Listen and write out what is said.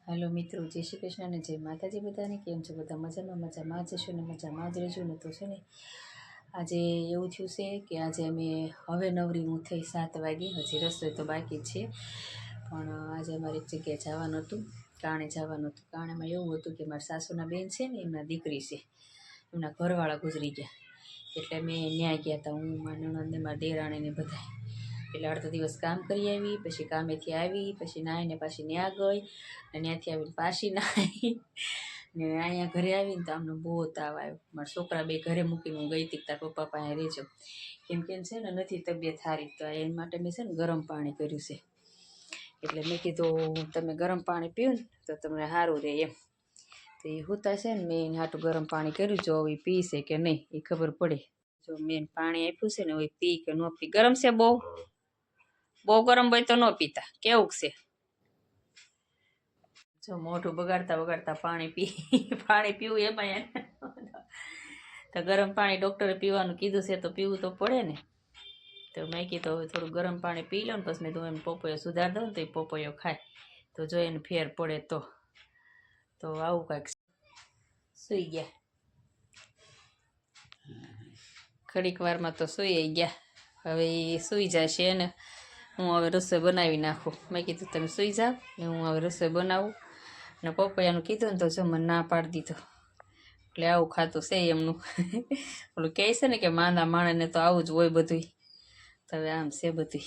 Hello मित्रों, जय श्री कृष्ण ने जय माताजी बधाने। केम छो बधा? मजामां जशो ने मजामां ज रहेजो ने। तो छे ने आज एवुं थयुं छे के आज अमे हवे नवरी हूँ थई 7 वागे। हजी रसोई तो बाकी छे, पण आज अमारे एक जग्याए जवानुं हतुं, काणे जवानुं हतुं। काणेमां एवुं हतुं के मारा सासूना बेन छे ने एमना दीकरी छे, एमना घरवाळा गुजरी गया, एटले अमे न्याय गया हता। हूँ, मारी नणंद ने मारी देराणी ने बधाय। એટલે અડધો દિવસ કામ કરી આવી, પછી કામેથી આવી, પછી નાહીને પાછી ન્યા ગઈ, અને ત્યાંથી આવીને પાછી નાહી ને અહીંયા ઘરે આવીને તો આમને બહુ તાવ આવ્યો. મારા છોકરા બે ઘરે મૂકીને હું ગઈ હતી, તાર પપ્પા પાસે રહેજો, કેમ કે છે ને નથી તબિયત સારી, તો એના માટે મેં છે ને ગરમ પાણી કર્યું છે. એટલે મેં કીધું તમે ગરમ પાણી પીઓ ને તો તમને સારું રહે એમ. તો એ હોતા છે ને મેં એને હાટું ગરમ પાણી કર્યું, જો એ પીશે કે નહીં એ ખબર પડે. જો મેં પાણી આપ્યું છે ને હવે પી કે ન પી. ગરમ છે બહુ? બહુ ગરમ હોય તો ન પીતા. કેવું છે? જો મોઢું બગાડતા બગાડતા પાણી પીવું એમાં તો ગરમ પાણી ડૉક્ટરે પીવાનું કીધું છે તો પીવું તો પડે ને. તો મેં કીધું હવે થોડું ગરમ પાણી પી લો ને પછી મેં એમ પપૈયો સુધાર દઉં ને તો એ પપૈયો ખાય તો જો એને ફેર પડે. તો આવું કાંઈક. સૂઈ ગયા ઘડીક વારમાં તો સૂઈ ગયા. હવે એ સૂઈ જશે ને હું હવે રસોઈ બનાવી નાખું. મેં કીધું તમે સૂઈ જાઓ ને હું હવે રસોઈ બનાવું. ને પપૈયાનું કીધું ને તો જો મને ના પાડી દીધો. એટલે આવું ખાતું છે એમનું. ઓલું કહે છે ને કે માંદા માણસને તો આવું જ હોય બધું. તો હવે આમ છે બધું.